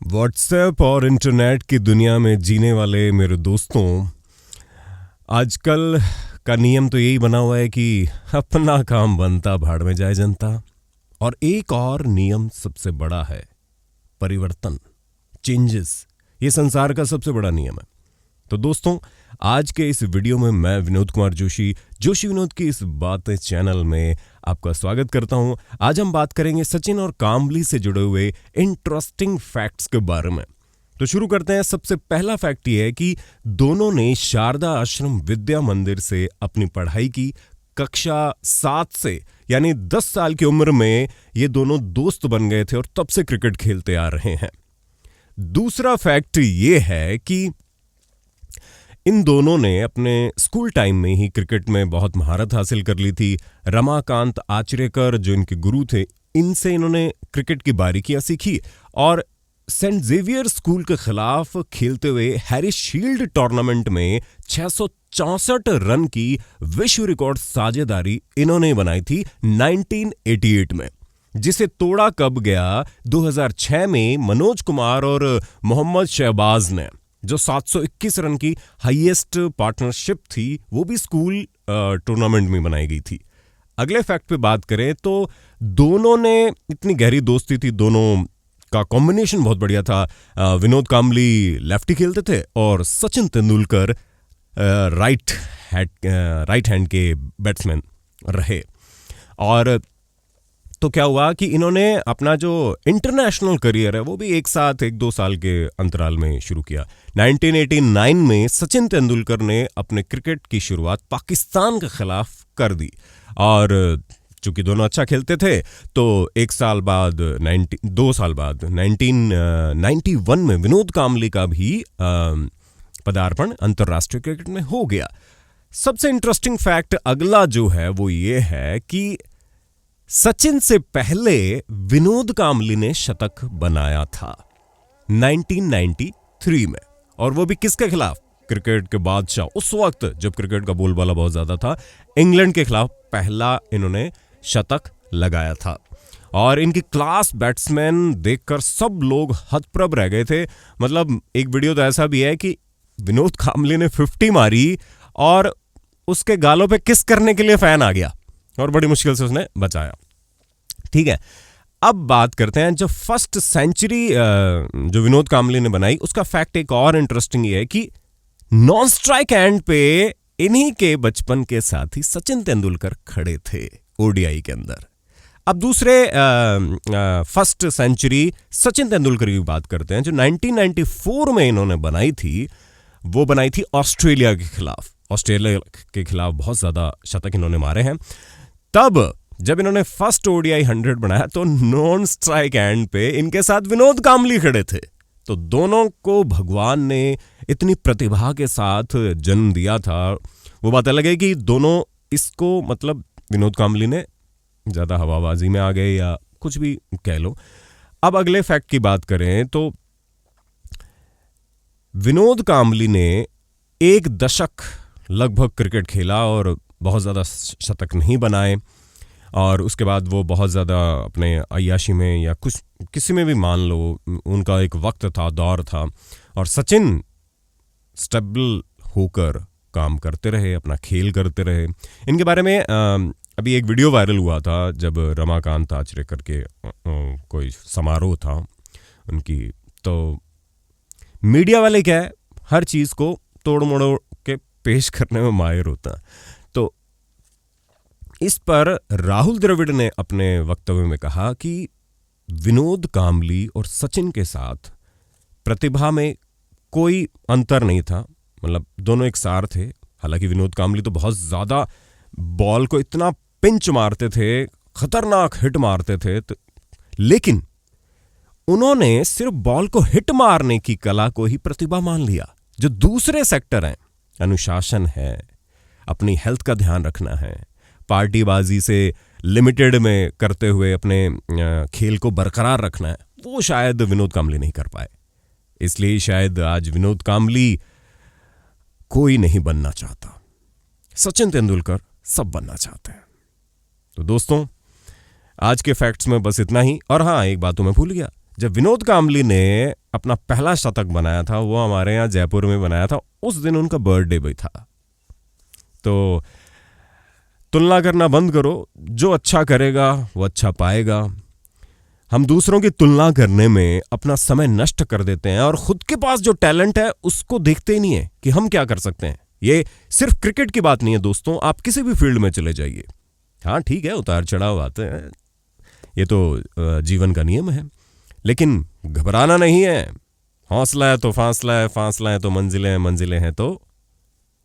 WhatsApp और internet की दुनिया में जीने वाले मेरे दोस्तों, आजकल का नियम तो यही बना हुआ है कि अपना काम बनता भाड़ में जाए जनता। और एक और नियम सबसे बड़ा है, परिवर्तन, चेंजेस। ये संसार का सबसे बड़ा नियम है। तो दोस्तों, आज के इस वीडियो में मैं विनोद कुमार जोशी विनोद की इस बातें चैनल में आपका स्वागत करता हूं। आज हम बात करेंगे सचिन और कामली से जुड़े हुए इंटरेस्टिंग फैक्ट्स के बारे में। तो शुरू करते हैं। सबसे पहला फैक्ट ये है कि दोनों ने शारदा आश्रम विद्या मंदिर से अपनी पढ़ाई की। कक्षा 7 से यानी 10 साल की उम्र में ये दोनों दोस्त बन गए थे और तब से क्रिकेट खेलते आ रहे हैं। दूसरा फैक्ट ये है कि इन दोनों ने अपने स्कूल टाइम में ही क्रिकेट में बहुत महारत हासिल कर ली थी। रमाकांत आचरेकर जो इनके गुरु थे, इनसे इन्होंने क्रिकेट की बारीकियां सीखी और सेंट जेवियर स्कूल के खिलाफ खेलते हुए हैरी शील्ड टूर्नामेंट में 664 रन की विश्व रिकॉर्ड साझेदारी इन्होंने बनाई थी 1988 में, जिसे तोड़ा कब गया 2006 में मनोज कुमार और मोहम्मद शहबाज ने, जो 721 रन की हाईएस्ट पार्टनरशिप थी, वो भी स्कूल टूर्नामेंट में बनाई गई थी। अगले फैक्ट पे बात करें तो दोनों ने इतनी गहरी दोस्ती थी, दोनों का कॉम्बिनेशन बहुत बढ़िया था। विनोद कामली लेफ्टी खेलते थे और सचिन तेंदुलकर राइट हैंड के बैट्समैन रहे। और तो क्या हुआ कि इन्होंने अपना जो इंटरनेशनल करियर है वो भी एक साथ 1-2 साल के अंतराल में शुरू किया। 1989 में सचिन तेंदुलकर ने अपने क्रिकेट की शुरुआत पाकिस्तान के खिलाफ कर दी और चूंकि दोनों अच्छा खेलते थे तो 2 साल बाद 1991 में विनोद कामली का भी पदार्पण अंतर्राष्ट्रीय क्रिकेट में हो गया। सबसे इंटरेस्टिंग फैक्ट अगला जो है वो ये है कि सचिन से पहले विनोद कामली ने शतक बनाया था 1993 में, और वो भी किसके खिलाफ? क्रिकेट के बादशाह, उस वक्त जब क्रिकेट का बोलबाला बहुत ज्यादा था, इंग्लैंड के खिलाफ पहला इन्होंने शतक लगाया था। और इनकी क्लास बैट्समैन देखकर सब लोग हतप्रभ रह गए थे। मतलब एक वीडियो तो ऐसा भी है कि विनोद कामली ने 50 मारी और उसके गालों पे किस करने के लिए फैन आ गया और बड़ी मुश्किल से उसने बचाया। ठीक है, अब बात करते हैं जो फर्स्ट सेंचुरी जो विनोद कामली ने बनाई, उसका फैक्ट एक और इंटरेस्टिंग ये है कि नॉन स्ट्राइक एंड पे इन्हीं के बचपन के साथ ही सचिन तेंदुलकर खड़े थे ओडीआई के अंदर। अब दूसरे फर्स्ट सेंचुरी सचिन तेंदुलकर की बात करते हैं, जो 1994 में इन्होंने बनाई थी। वो बनाई थी ऑस्ट्रेलिया के खिलाफ। ऑस्ट्रेलिया के खिलाफ बहुत ज्यादा शतक इन्होंने मारे हैं। तब जब इन्होंने फर्स्ट ओडीआई 100 बनाया तो नॉन स्ट्राइक एंड पे इनके साथ विनोद कामली खड़े थे। तो दोनों को भगवान ने इतनी प्रतिभा के साथ जन्म दिया था। वो बात अलग है कि दोनों इसको, मतलब विनोद कामली ने ज्यादा हवाबाजी में आ गए या कुछ भी कह लो। अब अगले फैक्ट की बात करें तो विनोद कामली ने 1 दशक लगभग क्रिकेट खेला और बहुत ज़्यादा शतक नहीं बनाए, और उसके बाद वो बहुत ज़्यादा अपने अय्याशी में या कुछ किसी में भी मान लो, उनका एक वक्त था, दौर था। और सचिन स्टेबल होकर काम करते रहे, अपना खेल करते रहे। इनके बारे में अभी एक वीडियो वायरल हुआ था जब रमाकांत आचरेकर के कोई समारोह था उनकी। तो मीडिया वाले क्या है, हर चीज़ को तोड़ मोड़ के पेश करने में माहिर होता है। तो इस पर राहुल द्रविड़ ने अपने वक्तव्य में कहा कि विनोद कामली और सचिन के साथ प्रतिभा में कोई अंतर नहीं था, मतलब दोनों एक सार थे। हालांकि विनोद कामली तो बहुत ज्यादा बॉल को इतना पिंच मारते थे, खतरनाक हिट मारते थे, लेकिन उन्होंने सिर्फ बॉल को हिट मारने की कला को ही प्रतिभा मान लिया। जो दूसरे सेक्टर हैं, अनुशासन है, अपनी हेल्थ का ध्यान रखना है, पार्टीबाजी से लिमिटेड में करते हुए अपने खेल को बरकरार रखना है, वो शायद विनोद कामली नहीं कर पाए। इसलिए शायद आज विनोद कामली कोई नहीं बनना चाहता, सचिन तेंदुलकर सब बनना चाहते हैं। तो दोस्तों, आज के फैक्ट्स में बस इतना ही। और हाँ, एक बात तो मैं भूल गया, जब विनोद कामली ने अपना पहला शतक बनाया था वो हमारे यहाँ जयपुर में बनाया था, उस दिन उनका बर्थडे भी था। तो तुलना करना बंद करो, जो अच्छा करेगा वो अच्छा पाएगा। हम दूसरों की तुलना करने में अपना समय नष्ट कर देते हैं और खुद के पास जो टैलेंट है उसको देखते ही नहीं है कि हम क्या कर सकते हैं। ये सिर्फ क्रिकेट की बात नहीं है दोस्तों, आप किसी भी फील्ड में चले जाइए। हाँ ठीक है, उतार चढ़ाव आते हैं, ये तो जीवन का नियम है, लेकिन घबराना नहीं है। हौसला है तो फासला है, फासला है तो मंजिलें, मंजिलें हैं तो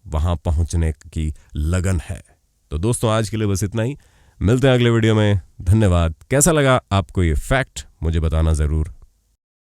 वहां पहुंचने की लगन है। तो दोस्तों आज के लिए बस इतना ही, मिलते हैं अगले वीडियो में। धन्यवाद। कैसा लगा आपको ये फैक्ट मुझे बताना ज़रूर